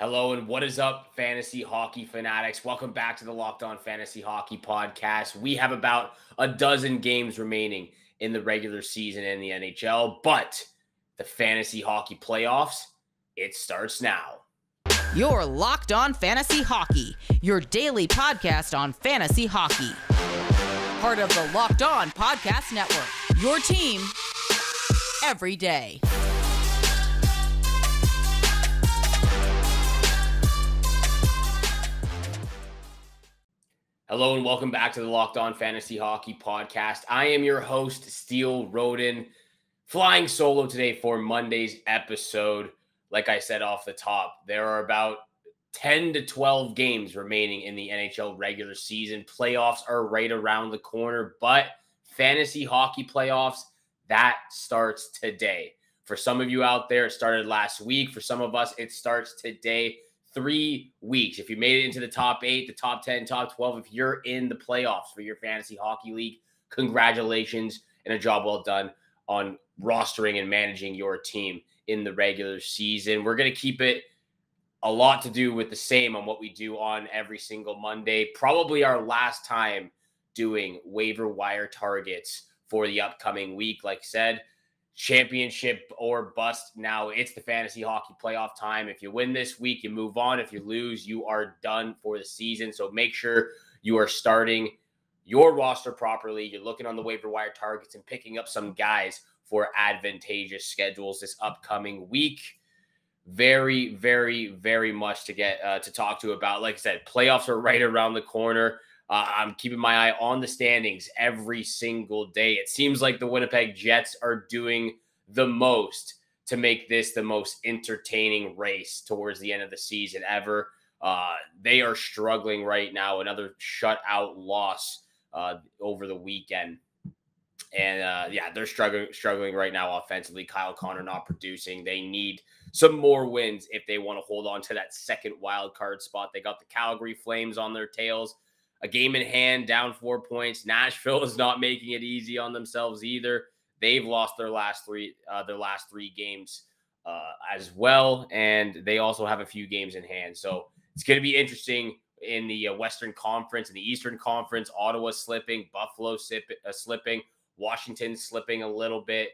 Hello and what is up, fantasy hockey fanatics? Welcome back to the Locked On Fantasy Hockey Podcast. We have about a dozen games remaining in the regular season in the NHL, but the fantasy hockey playoffs, it starts now. You're Locked On Fantasy Hockey, your daily podcast on fantasy hockey. Part of the Locked On Podcast Network, your team every day. Hello and welcome back to the Locked On Fantasy Hockey Podcast. I am your host, Steele Rodin, flying solo today for Monday's episode. Like I said off the top, there are about 10 to 12 games remaining in the NHL regular season. Playoffs are right around the corner, but fantasy hockey playoffs, that starts today. For some of you out there, it started last week. For some of us, it starts today. 3 weeks. If you made it into the top 8, the top 10, top 12, if you're in the playoffs for your fantasy hockey league, congratulations and a job well done on rostering and managing your team in the regular season. We're going to keep it a lot to do with the same on what we do on every single Monday. Probably our last time doing waiver wire targets for the upcoming week. Like I said, championship or bust. Now it's the fantasy hockey playoff time. If you win this week, you move on. If you lose, you are done for the season. So make sure you are starting your roster properly. You're looking on the waiver wire targets and picking up some guys for advantageous schedules this upcoming week. Very, very, very much to get to talk to about. Like I said, playoffs are right around the corner. I'm keeping my eye on the standings every single day. It seems like the Winnipeg Jets are doing the most to make this the most entertaining race towards the end of the season ever. They are struggling right now. Another shutout loss over the weekend. And they're struggling right now offensively. Kyle Connor not producing. They need some more wins if they want to hold on to that second wild card spot. They got the Calgary Flames on their tails. A game in hand, down 4 points. Nashville is not making it easy on themselves either. They've lost their last three games as well, and they also have a few games in hand. So it's going to be interesting in the Western Conference. In the Eastern Conference, Ottawa slipping, Buffalo slipping, Washington slipping a little bit.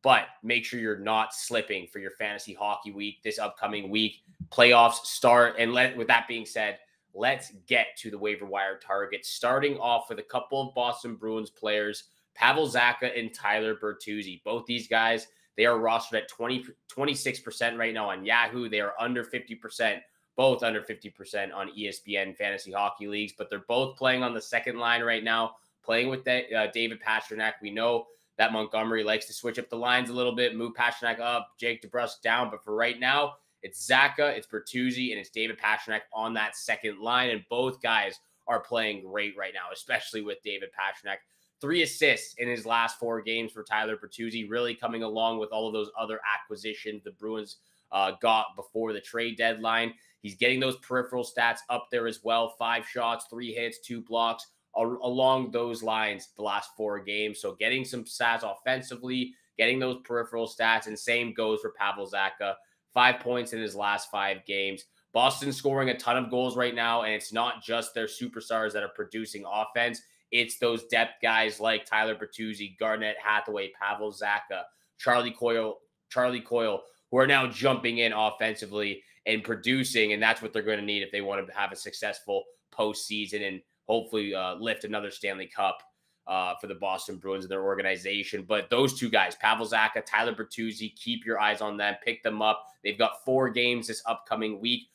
But make sure you're not slipping for your fantasy hockey week this upcoming week. Playoffs start, and with that being said, let's get to the waiver wire targets, starting off with a couple of Boston Bruins players, Pavel Zacha and Tyler Bertuzzi. Both these guys, they are rostered at 26% right now on Yahoo. They are under 50%, both under 50% on ESPN Fantasy Hockey Leagues, but they're both playing on the second line right now, playing with David Pastrnak. We know that Montgomery likes to switch up the lines a little bit, move Pastrnak up, Jake DeBrusk down, but for right now, it's Zacha, it's Bertuzzi, and it's David Pastrnak on that second line. And both guys are playing great right now, especially with David Pastrnak. 3 assists in his last 4 games for Tyler Bertuzzi, really coming along with all of those other acquisitions the Bruins got before the trade deadline. He's getting those peripheral stats up there as well. 5 shots, 3 hits, 2 blocks, along those lines the last 4 games. So getting some stats offensively, getting those peripheral stats, and same goes for Pavel Zacha. 5 points in his last 5 games. Boston's scoring a ton of goals right now, and it's not just their superstars that are producing offense. It's those depth guys like Tyler Bertuzzi, Garnett Hathaway, Pavel Zacha, Charlie Coyle, who are now jumping in offensively and producing, and that's what they're going to need if they want to have a successful postseason and hopefully lift another Stanley Cup for the Boston Bruins and their organization. But those 2 guys, Pavel Zacha, Tyler Bertuzzi, keep your eyes on them. Pick them up. They've got 4 games this upcoming week.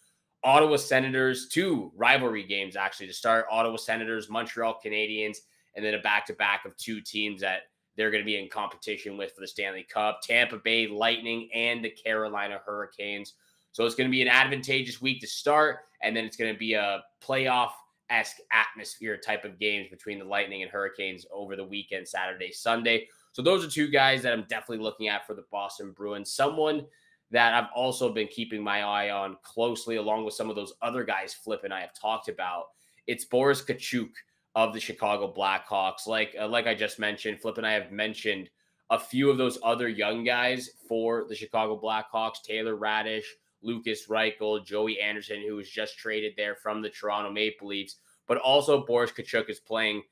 Ottawa Senators, 2 rivalry games actually to start. Ottawa Senators, Montreal Canadiens, and then a back-to-back of 2 teams that they're going to be in competition with for the Stanley Cup. Tampa Bay Lightning and the Carolina Hurricanes. So it's going to be an advantageous week to start, and then it's going to be a playoff-esque atmosphere type of games between the Lightning and Hurricanes over the weekend, Saturday, Sunday. So those are 2 guys that I'm definitely looking at for the Boston Bruins. Someone that I've also been keeping my eye on closely, along with some of those other guys Flip and I have talked about. It's Boris Katchouk of the Chicago Blackhawks. Like I just mentioned, Flip and I have mentioned a few of those other young guys for the Chicago Blackhawks, Taylor Radish, Lukas Reichel, Joey Anderson, who was just traded there from the Toronto Maple Leafs, but also Boris Katchouk is playing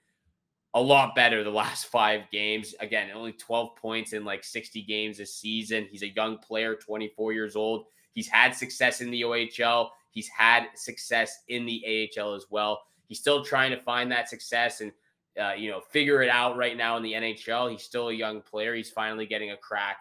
a lot better the last 5 games. Again, only 12 points in like 60 games this season. He's a young player, 24 years old. He's had success in the OHL. He's had success in the AHL as well. He's still trying to find that success and, figure it out right now in the NHL. He's still a young player. He's finally getting a crack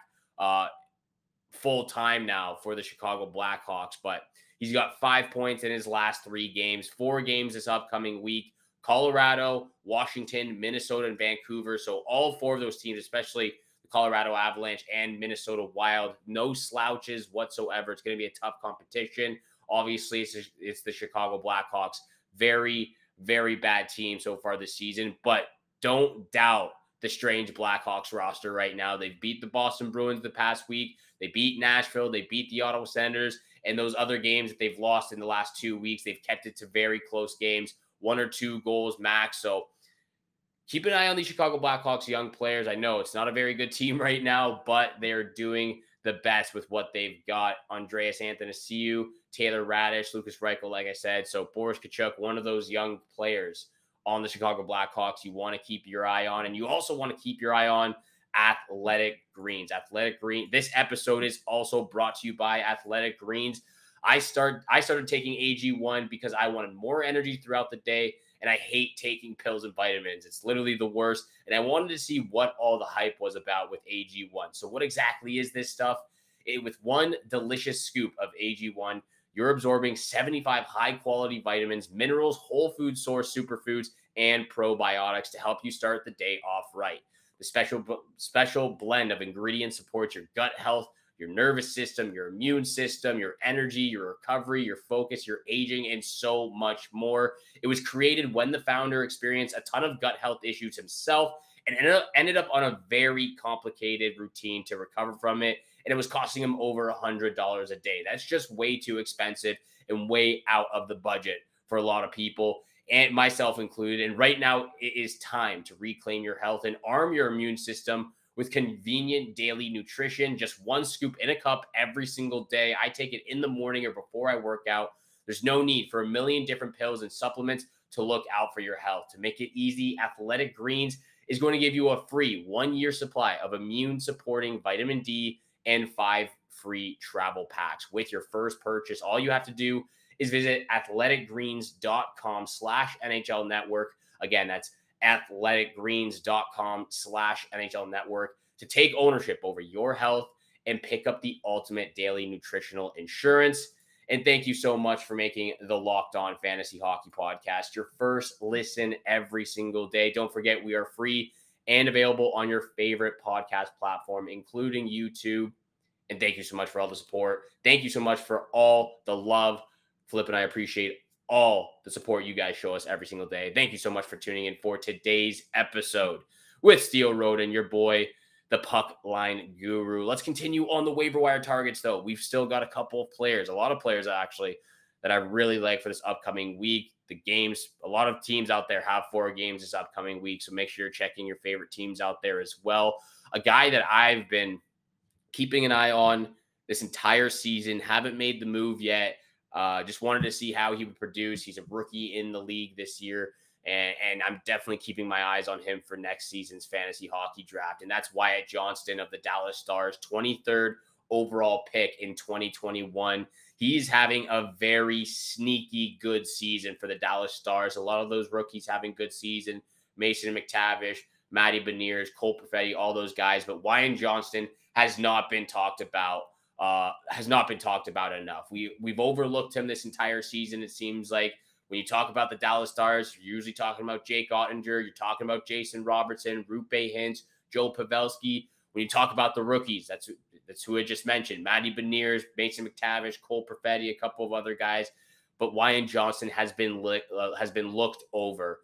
full time now for the Chicago Blackhawks, but he's got 5 points in his last 3 games, 4 games this upcoming week. Colorado, Washington, Minnesota, and Vancouver. So all 4 of those teams, especially the Colorado Avalanche and Minnesota Wild, no slouches whatsoever. It's going to be a tough competition. Obviously, it's the Chicago Blackhawks. Very, very bad team so far this season, but don't doubt the strange Blackhawks roster right now. They've beat the Boston Bruins the past week. They beat Nashville. They beat the Ottawa Senators. And those other games that they've lost in the last 2 weeks, they've kept it to very close games. 1 or 2 goals max. So keep an eye on the Chicago Blackhawks young players. I know it's not a very good team right now, but they're doing the best with what they've got. Andreas Athanasiou, Taylor Radish, Lukas Reichel, like I said. So Boris Katchouk, one of those young players on the Chicago Blackhawks you want to keep your eye on. And you also want to keep your eye on Athletic Greens. Athletic Green. This episode is also brought to you by Athletic Greens. I started taking AG1 because I wanted more energy throughout the day, and I hate taking pills and vitamins. It's literally the worst, and I wanted to see what all the hype was about with AG1. So what exactly is this stuff? With one delicious scoop of AG1, you're absorbing 75 high-quality vitamins, minerals, whole food source superfoods, and probiotics to help you start the day off right. The special blend of ingredients supports your gut health, your nervous system, your immune system, your energy, your recovery, your focus, your aging, and so much more. It was created when the founder experienced a ton of gut health issues himself and ended up on a very complicated routine to recover from it. And it was costing him over $100 a day. That's just way too expensive and way out of the budget for a lot of people, and myself included. And right now it is time to reclaim your health and arm your immune system with convenient daily nutrition. Just 1 scoop in a cup every single day. I take it in the morning or before I work out. There's no need for a million different pills and supplements to look out for your health. To make it easy, Athletic Greens is going to give you a free 1-year supply of immune-supporting vitamin D and 5 free travel packs with your first purchase. All you have to do is visit athleticgreens.com/NHL Network. Again, that's athleticgreens.com/NHL Network to take ownership over your health and pick up the ultimate daily nutritional insurance. And thank you so much for making the Locked On Fantasy Hockey Podcast your first listen every single day. Don't forget, we are free and available on your favorite podcast platform, including YouTube. And thank you so much for all the support. Thank you so much for all the love. Flip and I appreciate all the support you guys show us every single day. Thank you so much for tuning in for today's episode with Steele Rodin, your boy, the puck line guru. Let's continue on the waiver wire targets, though. We've still got a couple of players, a lot of players actually, that I really like for this upcoming week. The games, a lot of teams out there have 4 games this upcoming week, so make sure you're checking your favorite teams out there as well. A guy that I've been keeping an eye on this entire season, haven't made the move yet. Just wanted to see how he would produce. He's a rookie in the league this year, and I'm definitely keeping my eyes on him for next season's fantasy hockey draft. And that's Wyatt Johnston of the Dallas Stars, 23rd overall pick in 2021. He's having a very sneaky good season for the Dallas Stars. A lot of those rookies having good season. Mason McTavish, Matty Beniers, Cole Perfetti, all those guys. But Wyatt Johnston has not been talked about. Enough. We've overlooked him this entire season. It seems like when you talk about the Dallas Stars, you're usually talking about Jake Ottinger, you're talking about Jason Robertson, Rupe Hintz, Joe Pavelski. When you talk about the rookies, that's who I just mentioned: Matty Beniers, Mason McTavish, Cole Perfetti, a couple of other guys. But Wyatt Johnston has been looked over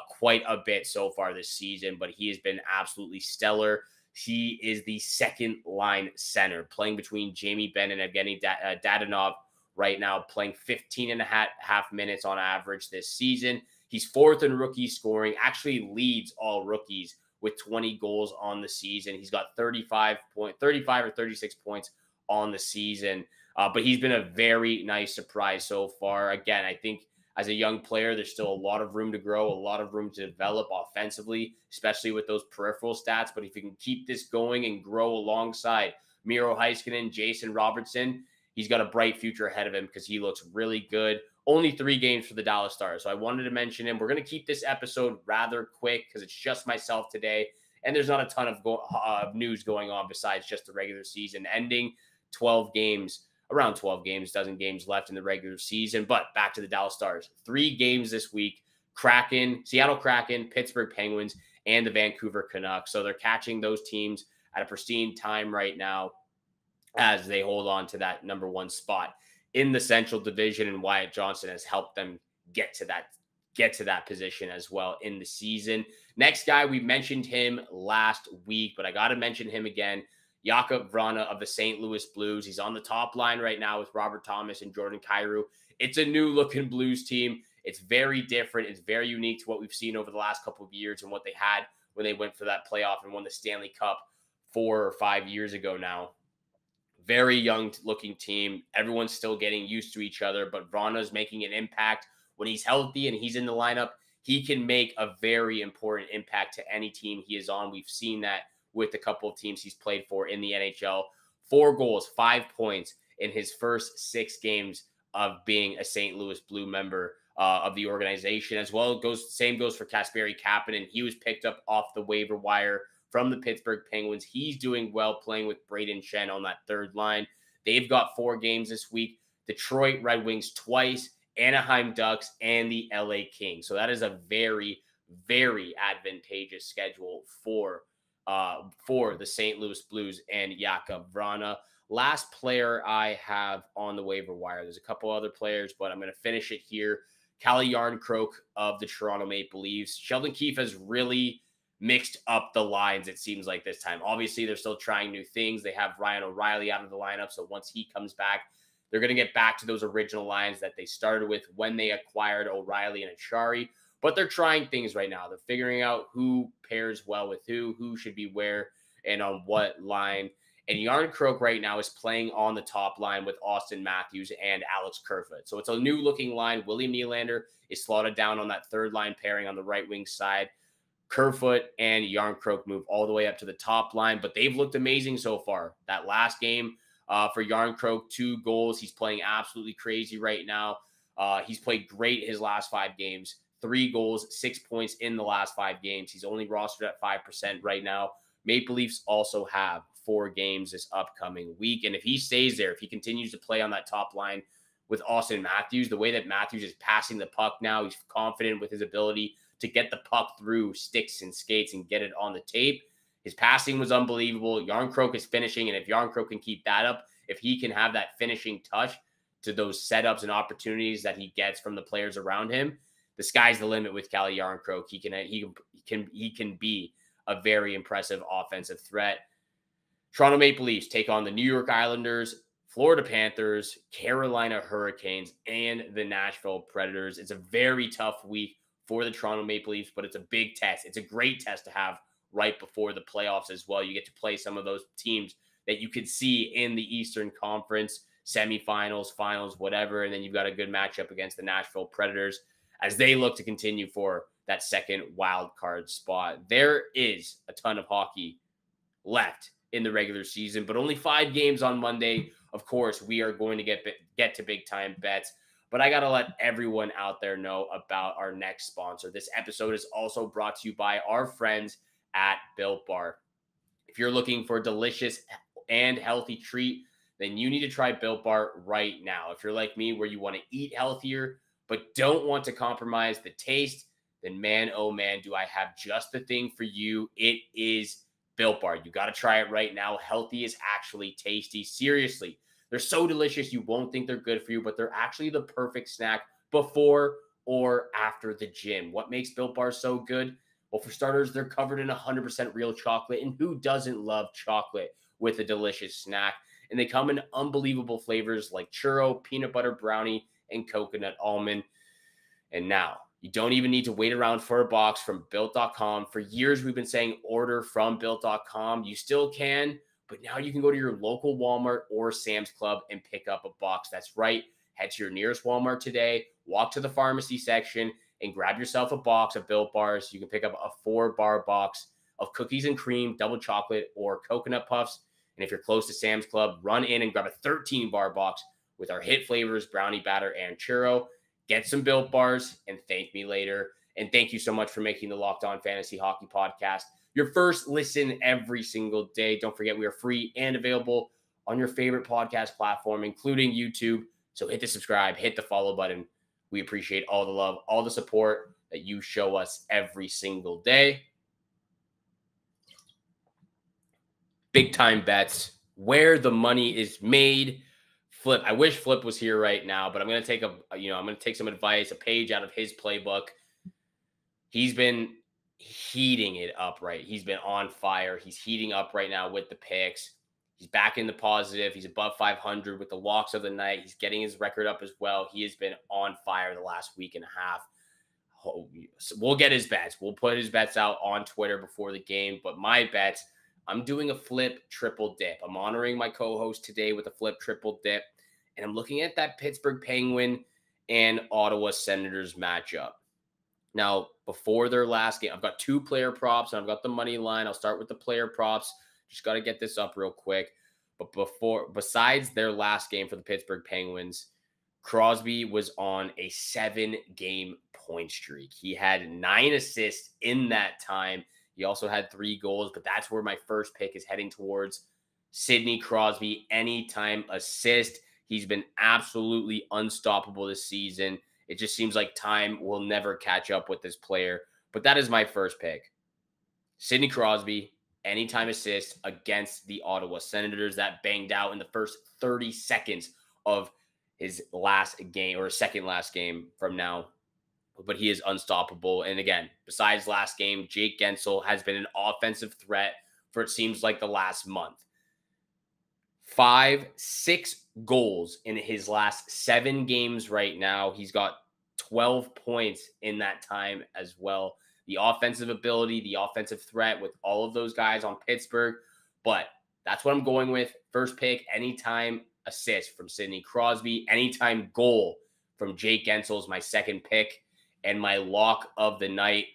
quite a bit so far this season, but he has been absolutely stellar. He is the second line center, playing between Jamie Benn and Evgeny Dadonov right now, playing 15 and a half minutes on average this season. He's 4th in rookie scoring, actually leads all rookies with 20 goals on the season. He's got 35 or 36 points on the season. But he's been a very nice surprise so far. Again, I think as a young player, there's still a lot of room to grow, a lot of room to develop offensively, especially with those peripheral stats. But if you can keep this going and grow alongside Miro Heiskanen, Jason Robertson, he's got a bright future ahead of him because he looks really good. Only 3 games for the Dallas Stars. So I wanted to mention him. We're going to keep this episode rather quick because it's just myself today. And there's not a ton of news going on besides just the regular season ending. 12 games, around 12 games, dozen games left in the regular season. But back to the Dallas Stars. 3 games this week. Seattle Kraken, Pittsburgh Penguins, and the Vancouver Canucks. So they're catching those teams at a pristine time right now as they hold on to that number 1 spot in the Central Division, and Wyatt Johnston has helped them get to that position as well in the season. Next guy, we mentioned him last week, but I got to mention him again. Jakub Vrana of the St. Louis Blues. He's on the top line right now with Robert Thomas and Jordan Kyrou. It's a new-looking Blues team. It's very different. It's very unique to what we've seen over the last couple of years and what they had when they went for that playoff and won the Stanley Cup 4 or 5 years ago now. Very young-looking team. Everyone's still getting used to each other, but Vrana's making an impact. When he's healthy and he's in the lineup, he can make a very important impact to any team he is on. We've seen that with a couple of teams he's played for in the NHL. 4 goals, 5 points in his first 6 games of being a St. Louis Blue member of the organization. As well, same goes for Kasperi Kapanen. He was picked up off the waiver wire from the Pittsburgh Penguins. He's doing well playing with Braden Shen on that third line. They've got 4 games this week. Detroit Red Wings twice, Anaheim Ducks, and the LA Kings. So that is a very, very advantageous schedule for the St. Louis Blues and Jakub Vrana. Last player I have on the waiver wire. There's a couple other players, but I'm going to finish it here. Calle Jarnkrok of the Toronto Maple Leafs. Sheldon Keefe has really mixed up the lines, it seems like this time. Obviously, they're still trying new things. They have Ryan O'Reilly out of the lineup, so once he comes back, they're going to get back to those original lines that they started with when they acquired O'Reilly and Achari. But they're trying things right now. They're figuring out who pairs well with who should be where, and on what line. And Jarnkrok right now is playing on the top line with Austin Matthews and Alex Kerfoot. So it's a new-looking line. William Nylander is slotted down on that third line pairing on the right wing side. Kerfoot and Jarnkrok move all the way up to the top line, but they've looked amazing so far. That last game for Jarnkrok, 2 goals. He's playing absolutely crazy right now. He's played great his last 5 games. 3 goals, 6 points in the last 5 games. He's only rostered at 5% right now. Maple Leafs also have 4 games this upcoming week. And if he stays there, if he continues to play on that top line with Austin Matthews, the way that Matthews is passing the puck now, he's confident with his ability to get the puck through sticks and skates and get it on the tape. His passing was unbelievable. Jarnkrok is finishing, and if Jarnkrok can keep that up, if he can have that finishing touch to those setups and opportunities that he gets from the players around him, the sky's the limit with Calle Jarnkrok. He can be a very impressive offensive threat. Toronto Maple Leafs take on the New York Islanders, Florida Panthers, Carolina Hurricanes, and the Nashville Predators. It's a very tough week for the Toronto Maple Leafs, but it's a big test. It's a great test to have right before the playoffs as well. You get to play some of those teams that you could see in the Eastern Conference, semifinals, finals, whatever, and then you've got a good matchup against the Nashville Predators as they look to continue for that second wild card spot. There is a ton of hockey left in the regular season, but only 5 games on Monday. Of course, we are going to get to big time bets. But I got to let everyone out there know about our next sponsor. This episode is also brought to you by our friends at Built Bar. If you're looking for a delicious and healthy treat, then you need to try Built Bar right now. If you're like me, where you want to eat healthier, but don't want to compromise the taste, then man, oh man, do I have just the thing for you. It is Built Bar. You got to try it right now. Healthy is actually tasty. Seriously. They're so delicious, you won't think they're good for you, but they're actually the perfect snack before or after the gym. What makes Built Bars so good? Well, for starters, they're covered in 100% real chocolate, and who doesn't love chocolate with a delicious snack? And they come in unbelievable flavors like churro, peanut butter brownie, and coconut almond. And now, you don't even need to wait around for a box from Built.com. For years, we've been saying order from Built.com. You still can, but now you can go to your local Walmart or Sam's Club and pick up a box. That's right. Head to your nearest Walmart today, walk to the pharmacy section, and grab yourself a box of Built Bars. You can pick up a 4-bar box of cookies and cream, double chocolate, or coconut puffs. And if you're close to Sam's Club, run in and grab a 13-bar box with our hit flavors, brownie batter and churro. Get some Built Bars and thank me later. And thank you so much for making the Locked On Fantasy Hockey Podcast your first listen every single day. Don't forget, we are free and available on your favorite podcast platform, including YouTube. So hit the subscribe, hit the follow button. We appreciate all the love, all the support that you show us every single day. Big time bets, where the money is made. Flip. I wish Flip was here right now, but I'm going to take I'm going to take some advice, a page out of his playbook. He's been heating it up, right? He's been on fire. He's heating up right now with the picks. He's back in the positive. He's above 500 with the locks of the night. He's getting his record up as well. He has been on fire the last week and a half. We'll get his bets. We'll put his bets out on Twitter before the game. But my bets, I'm doing a flip triple dip. I'm honoring my co-host today with a flip triple dip. And I'm looking at that Pittsburgh Penguin and Ottawa Senators matchup. Now, before their last game, I've got 2 player props and I've got the money line. I'll start with the player props. Just got to get this up real quick. But besides their last game for the Pittsburgh Penguins, Crosby was on a 7-game point streak. He had 9 assists in that time. He also had 3 goals, but that's where my first pick is heading towards. Sidney Crosby, anytime assist. He's been absolutely unstoppable this season. It just seems like time will never catch up with this player. But that is my first pick. Sidney Crosby, anytime assist against the Ottawa Senators. That banged out in the first 30 seconds of his last game, or second last game from now. But he is unstoppable. And again, besides last game, Jake Guentzel has been an offensive threat for it seems like the last month. 6 goals in his last 7 games right now. He's got 12 points in that time as well. The offensive ability, the offensive threat with all of those guys on Pittsburgh. But that's what I'm going with. First pick, anytime assist from Sidney Crosby. Anytime goal from Jake Guentzel is my second pick. And my lock of the night,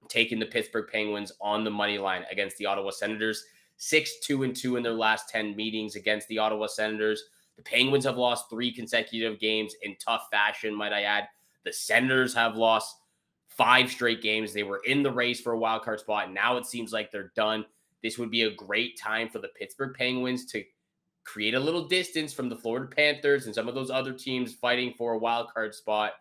taking the Pittsburgh Penguins on the money line against the Ottawa Senators. 6-2-2 in their last 10 meetings against the Ottawa Senators. The Penguins have lost 3 consecutive games in tough fashion, might I add. The Senators have lost 5 straight games. They were in the race for a wild card spot. Now it seems like they're done. This would be a great time for the Pittsburgh Penguins to create a little distance from the Florida Panthers and some of those other teams fighting for a wild card spot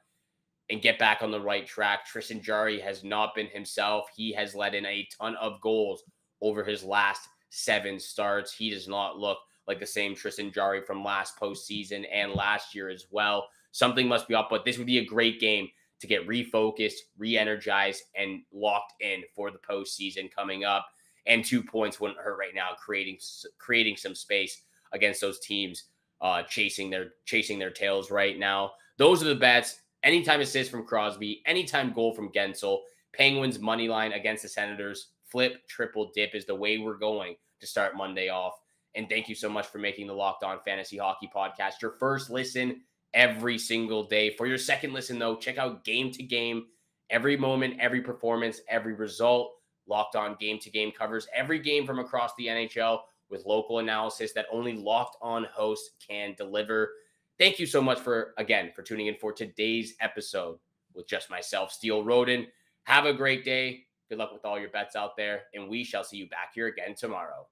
and get back on the right track. Tristan Jarry has not been himself. He has let in a ton of goals over his last 7 starts. He does not look like the same Tristan Jarry from last postseason and last year as well. Something must be up, but this would be a great game to get refocused, re-energized, and locked in for the postseason coming up. And 2 points wouldn't hurt right now, creating some space against those teams chasing their tails right now. Those are the bets. Anytime assist from Crosby, anytime goal from Guentzel. Penguins money line against the Senators. Flip triple dip is the way we're going to start Monday off. And thank you so much for making the Locked On Fantasy Hockey Podcast your first listen every single day. For your second listen, though, check out Game to Game. Every moment, every performance, every result. Locked On Game to Game covers every game from across the NHL with local analysis that only Locked On hosts can deliver. Thank you so much for tuning in for today's episode with just myself, Steele Rodin. Have a great day. Good luck with all your bets out there, and we shall see you back here again tomorrow.